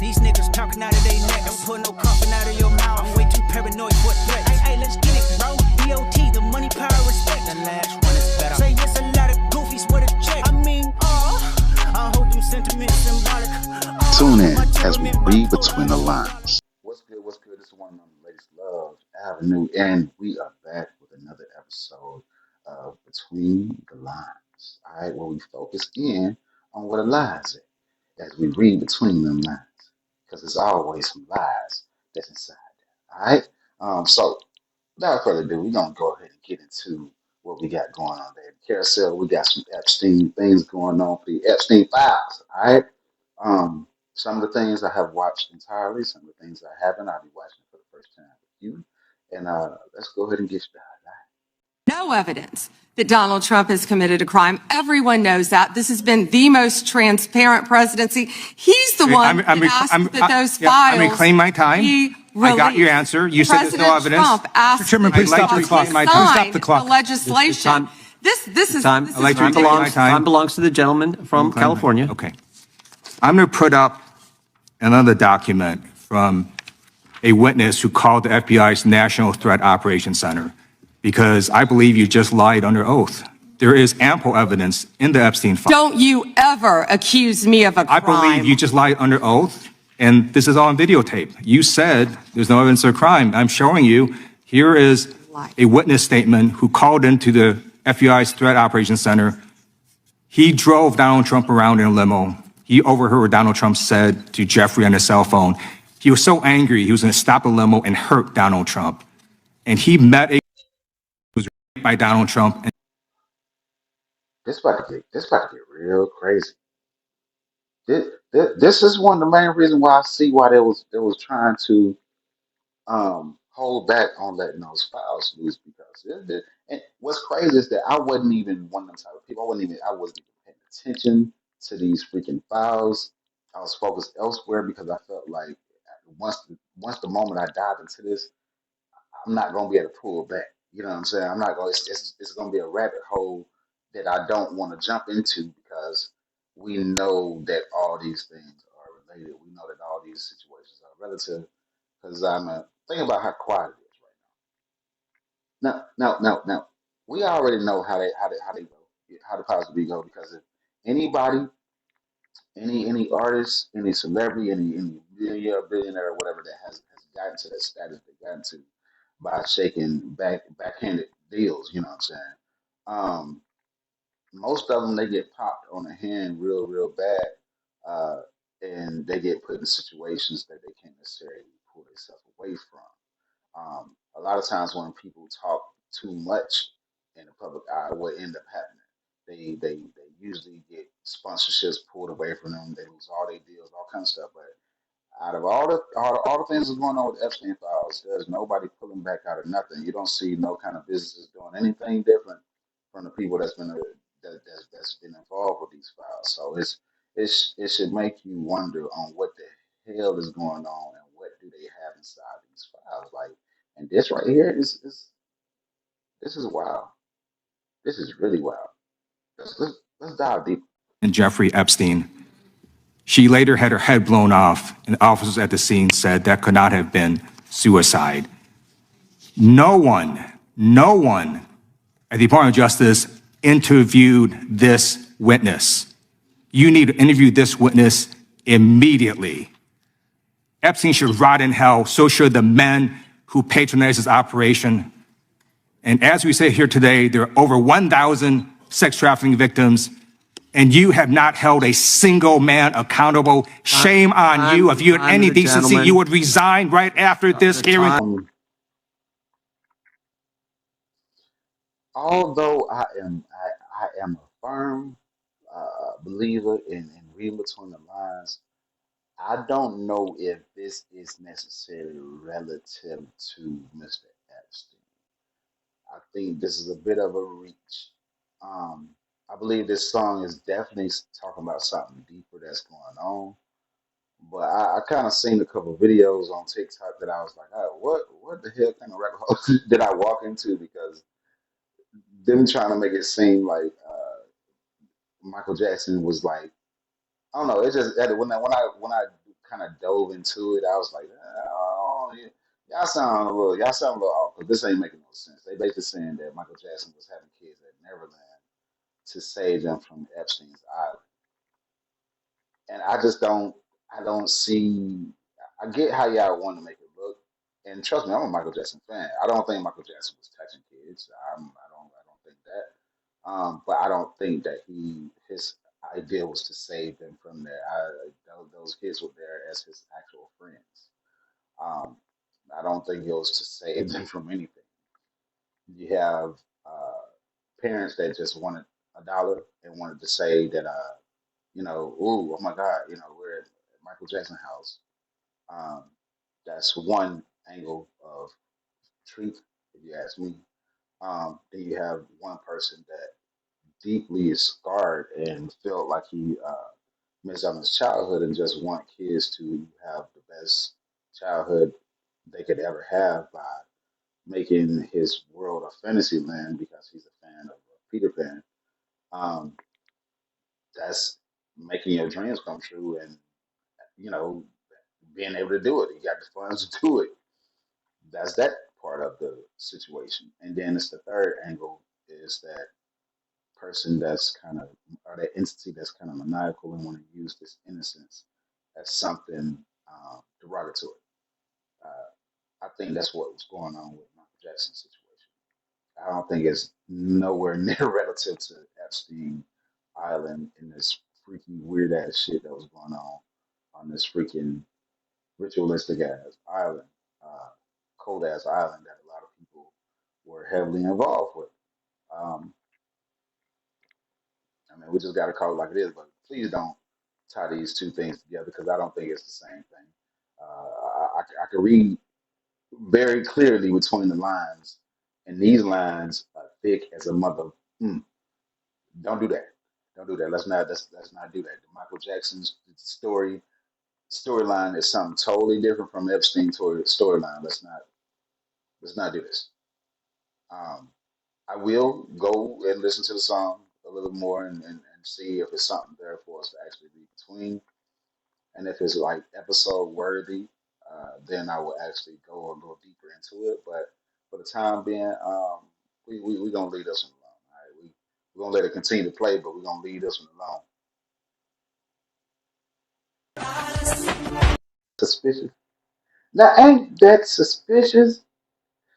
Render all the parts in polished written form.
These niggas talking out of their neck. Don't put no coughing out of your mouth. I'm way too paranoid for threats. Hey, let's get it, bro. DOT, the money, power, respect. The last one is better. Say yes, a lot of goofies with a check. I mean, I hold them sentiments symbolic. Tune in as we read between the lines. What's good? What's good? This is one of them ladies love Avenue, and we are back with another episode of Between the Lines. All right, where we focus in on what the lies are as we read between them lines, because there's always some lies that's inside there. All right. So without further ado, we're gonna go ahead and get into what we got going on there. Carousel, we got some Epstein things going on for the Epstein files. All right. Some of the things I have watched entirely, some of the things I haven't, I'll be watching for the first time with you. And let's go ahead and get started. No evidence that Donald Trump has committed a crime. Everyone knows that. This has been the most transparent presidency. He's the one that asked that those files I'm reclaiming my time. be I got your released. answer. You said there's no evidence. Trump asked Mr. Chairman, please stop the clock. sign Stop the clock. the legislation. This is I'd like to reclaim my Time belongs to the gentleman from California. Okay. I'm going to put up another document from a witness who called the FBI's National Threat Operations Center because I believe you just lied under oath. There is ample evidence in the Epstein file. Don't you ever accuse me of a crime. I believe you just lied under oath, and this is on videotape. You said there's no evidence of crime. I'm showing you. Here is a witness statement who called into the FBI's Threat Operations Center. He drove Donald Trump around in a limo. He overheard what Donald Trump said to Jeffrey on his cell phone. He was so angry, he was going to stop the limo and hurt Donald Trump. And he met a who was raped by Donald Trump. And This about to get real crazy. This is one of the main reasons why I see why they was trying to hold back on letting those files loose because and what's crazy is that I wasn't even one of them type of people. I wasn't even paying attention to these freaking files. I was focused elsewhere because I felt like once the moment I dived into this, I'm not gonna be able to pull back. You know what I'm saying? I'm not going. It's gonna be a rabbit hole that I don't want to jump into because we know that all these things are related. We know that all these situations are relative. Because think about how quiet it is right now. We already know how they go, how the powers to be go. Because if anybody, any artist, any celebrity, any billionaire, or whatever that has gotten to that status they gotten to by shaking backhanded deals, you know what I'm saying? Um, Most of them they get popped on the hand real bad, uh, and they get put in situations that they can't necessarily pull themselves away from. A lot of times when people talk too much in the public eye, what end up happening? They usually get sponsorships pulled away from them. They lose all their deals, all kinds of stuff. But out of all the things that's going on with Epstein files, there's nobody pulling back out of nothing. You don't see no kind of businesses doing anything different from the people that's been involved with these files. So it should make you wonder on what the hell is going on and what do they have inside these files. Like, and this right here is this is wild. This is really wild. Let's dive deep. Jeffrey Epstein. She later had her head blown off, and officers at the scene said that could not have been suicide. No one at the Department of Justice interviewed this witness. You need to interview this witness immediately. Epstein should rot in hell, so should the men who patronized his operation. And as we say here today, there are over 1,000 sex trafficking victims, and you have not held a single man accountable. Shame on you. If you had any decency, you would resign right after this hearing. Although I am a firm believer in reading between the lines, I don't know if this is necessarily relative to Mr. Epstein. I think this is a bit of a reach. I believe this song is definitely talking about something deeper that's going on. But I kind of seen a couple of videos on TikTok that I was like, oh, what the hell kind of rabbit hole did I walk into? Because them trying to make it seem like Michael Jackson was like, I don't know. It's just when I kind of dove into it, I was like, oh, yeah, y'all sound a little off because this ain't making no sense. They basically saying that Michael Jackson was having kids at Neverland to save them from Epstein's island, and I don't see. I get how y'all want to make it look, and trust me, I'm a Michael Jackson fan. I don't think Michael Jackson was touching kids. I don't think that. But I don't think that his idea was to save them from there. Those kids were there as his actual friends. Um, I don't think it was to save them from anything. You have parents that just wanted $1 and wanted to say that, ooh, oh my God, we're at Michael Jackson house. Um, that's one angle of truth, if you ask me. Then you have one person that deeply is scarred and felt like he missed out on his childhood and just want kids to have the best childhood they could ever have by making his world a fantasy land because he's a fan of Peter Pan. Um, that's making your dreams come true and, you know, being able to do it. You got the funds to do it. That's that part of the situation. And then it's the third angle is that person that's kind of, or that entity that's kind of maniacal and want to use this innocence as something derogatory. I think that's what was going on with Michael Jackson's situation. I don't think it's nowhere near relative to Epstein Island and this freaky weird ass shit that was going on this freaking ritualistic ass island, uh, cold ass island that a lot of people were heavily involved with. Um, I mean, we just got to call it like it is, but please don't tie these two things together because I don't think it's the same thing. I can read very clearly between the lines, and these lines are thick as a mother. Mm, don't do that. Don't do that. Let's not do that. The Michael Jackson's storyline is something totally different from Epstein's storyline. Let's not do this. Um, I will go and listen to the song a little more and see if it's something there for us to actually read between. And if it's like episode worthy, then I will actually go a little deeper into it. But for the time being, we going to leave this one alone. All right? We're going to let it continue to play, but we're going to leave this one alone. Suspicious. Now, ain't that suspicious?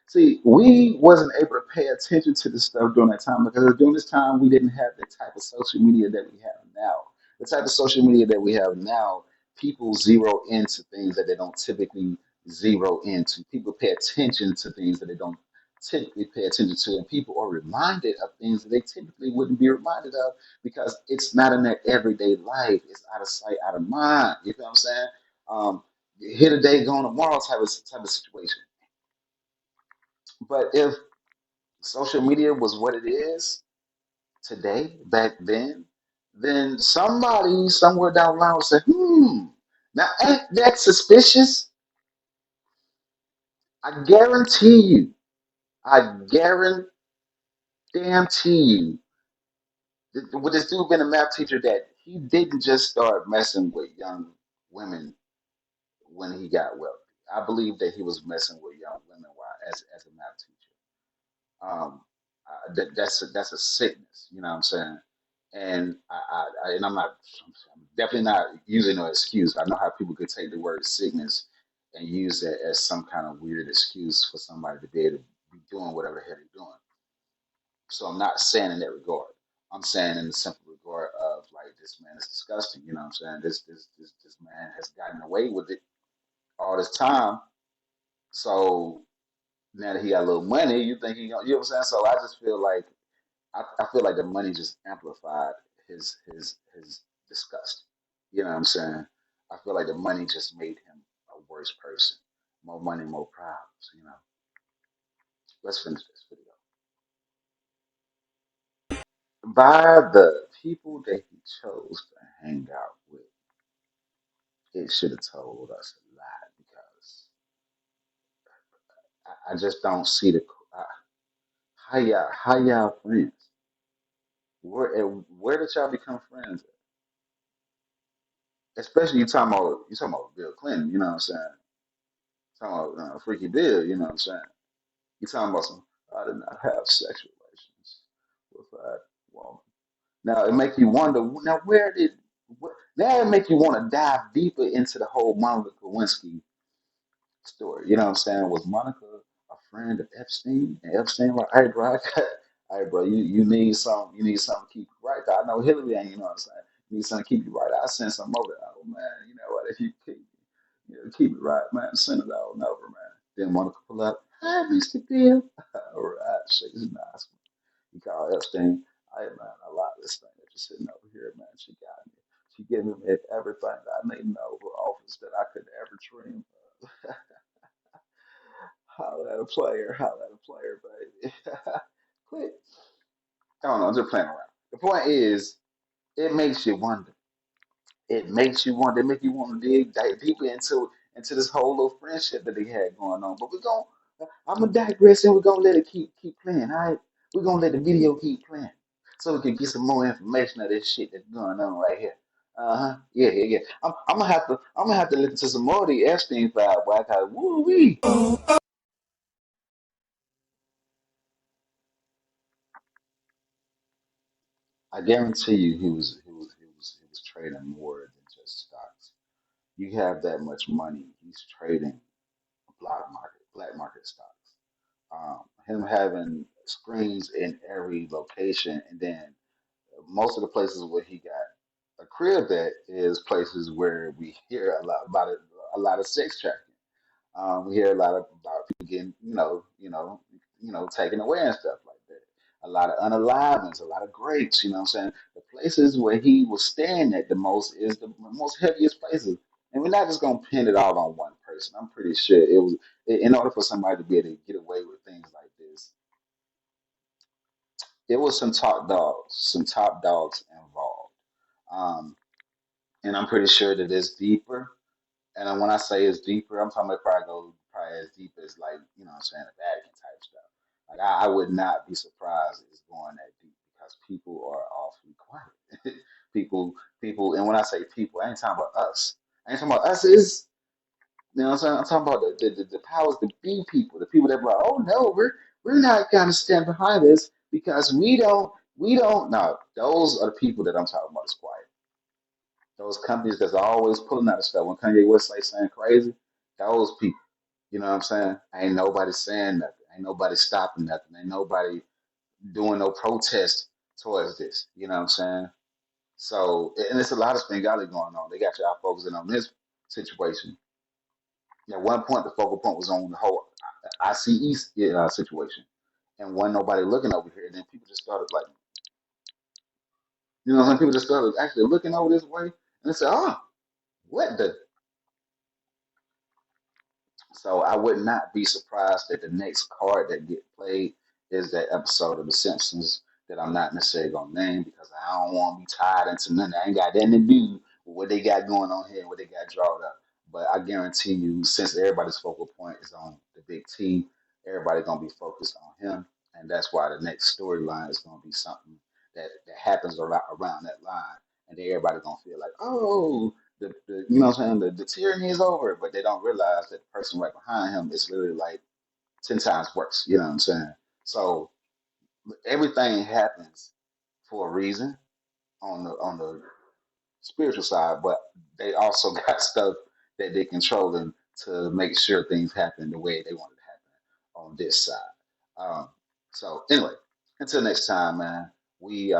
See, we wasn't able to pay attention to this stuff during that time because during this time we didn't have the type of social media that we have now. The type of social media that we have now, people zero into things that they don't typically zero into. People pay attention to things that they don't typically pay attention to, and people are reminded of things that they typically wouldn't be reminded of because it's not in their everyday life. It's out of sight, out of mind. You know what I'm saying? Um, Here today, gone tomorrow type of situation. But if social media was what it is today, back then somebody somewhere down the line would say, now ain't that suspicious? I guarantee you, I guarantee you, with this dude being a math teacher, that he didn't just start messing with young women when he got wealthy. I believe that he was messing with young women while as a math teacher. Um, that's a sickness, you know what I'm saying? And and I'm definitely not using no excuse. I know how people could take the word sickness and use that as some kind of weird excuse for somebody to be able to be doing whatever the hell they're doing. So I'm not saying in that regard. I'm saying in the simple regard of like this man is disgusting. You know what I'm saying? This man has gotten away with it all this time. So now that he got a little money, you think he gonna, you know what I'm saying? So I just feel like I feel like the money just amplified his disgust. You know what I'm saying? I feel like the money just made him a worse person. More money, more problems. You know. Let's finish this video. By the people that he chose to hang out with, it should have told us a lot because I just don't see the how y'all friends. Where did y'all become friends? especially you talking about Bill Clinton. You know what I'm saying? Talking about Freaky Bill. You know what I'm saying? You talking about some? I did not have sexual relations with that woman. Now it make you wonder. Now where did? Now it make you want to dive deeper into the whole Monica Lewinsky story. You know what I'm saying? Was Monica a friend of Epstein? And Epstein like, hey bro, hey bro, you need something to keep you right. I know Hillary ain't, you know what I'm saying? You need something to keep you right. I send something over. Oh man, you know what? If you keep it right, man, send it on over, man. Then Monica pull up, hi Mr. Bill. All right, she's nice. You call Epstein, hey man, I like this thing that you're sitting over here, man. She got me. She gave me everything I need to know for office that I could ever dream of. Holla at a player, baby. Quit. I don't know, I'm just playing around. The point is, it makes you wonder. It makes you wonder. It makes you want to dive deeper into this whole little friendship that they had going on. But I'm gonna digress and we're gonna let it keep playing. All right, we're gonna let the video keep playing so we can get some more information of this shit that's going on right here. Yeah. I'm gonna have to listen to some more of the Epstein file, boy. Cause woo wee. I guarantee you, he was trading more than just stocks. You have that much money, he's trading black market stocks. Him having screens in every location, and then most of the places where he got a crib at is places where we hear a lot about it, a lot of sex trafficking. We hear a lot about people getting, taken away and stuff like that. A lot of unalivings, a lot of grapes. You know what I'm saying? The places where he was staying at the most is the most heaviest places. And we're not just gonna pin it all on one person. I'm pretty sure it was in order for somebody to be able to get away with things like this. It was some top dogs involved. Um, and I'm pretty sure that it's deeper. And when I say it's deeper, I'm talking about probably as deep as like, you know what I'm saying, the Vatican type stuff. Like I would not be surprised if it's going that deep because people are awfully quiet. people, and when I say people, I ain't talking about us. I ain't talking about us is, you know what I'm saying? I'm talking about the powers that be people, the people that be like, oh no, we're not gonna stand behind this because we don't no, those are the people that I'm talking about is quiet. Those companies that's always pulling out of stuff when Kanye West like saying crazy, those people, you know what I'm saying? Ain't nobody saying nothing. Ain't nobody stopping nothing. Ain't nobody doing no protest towards this. You know what I'm saying? So, and it's a lot of Spengali going on. They got y'all focusing on this situation. At one point, the focal point was on the whole ICE situation, and wasn't nobody looking over here. And then people just started like, you know, some people just started actually looking over this way, and they said, "Oh, what the So I would not be surprised that the next card that get played is that episode of The Simpsons that I'm not necessarily gonna name because I don't want to be tied into nothing. I ain't got nothing to do with what they got going on here and what they got drawn up. But I guarantee you, since everybody's focal point is on the big T, everybody gonna be focused on him, and that's why the next storyline is gonna be something that happens around that line, and then everybody gonna feel like, oh, you know what I'm saying? The tyranny is over, but they don't realize that the person right behind him is literally like 10 times worse. You know what I'm saying? So everything happens for a reason on the spiritual side, but they also got stuff that they're controlling to make sure things happen the way they want it to happen on this side. So anyway, until next time, man. I mean,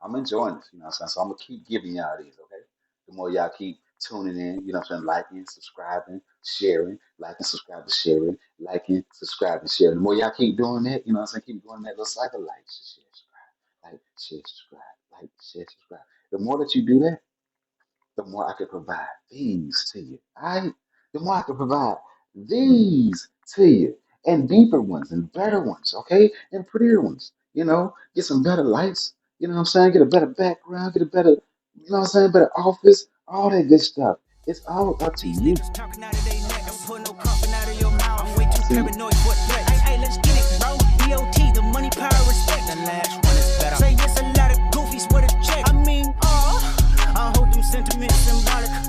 I'm enjoying this. You know what I'm saying? So I'm gonna keep giving y'all these. Okay, the more y'all keep tuning in, you know what I'm saying, liking, subscribing, sharing, liking, subscribing, sharing, liking, subscribing, sharing. The more y'all keep doing that, you know what I'm saying, keep doing that little cycle, like, share, subscribe, like, share, subscribe. The more that you do that, the more I can provide these to you. The more I can provide these to you. And deeper ones and better ones, okay? And prettier ones. Get some better lights, you know what I'm saying? Get a better background, get a better, you know what I'm saying, better office, all that good stuff. It's all up to These you. niggas talking out of their neck, don't put no coffin out of your mouth. I'm way too See, paranoid for threats. Hey, let's get it, bro. DOT, the money, power, respect. The last one is better. Say yes, a lot of goofies with a check. I mean, symbolic.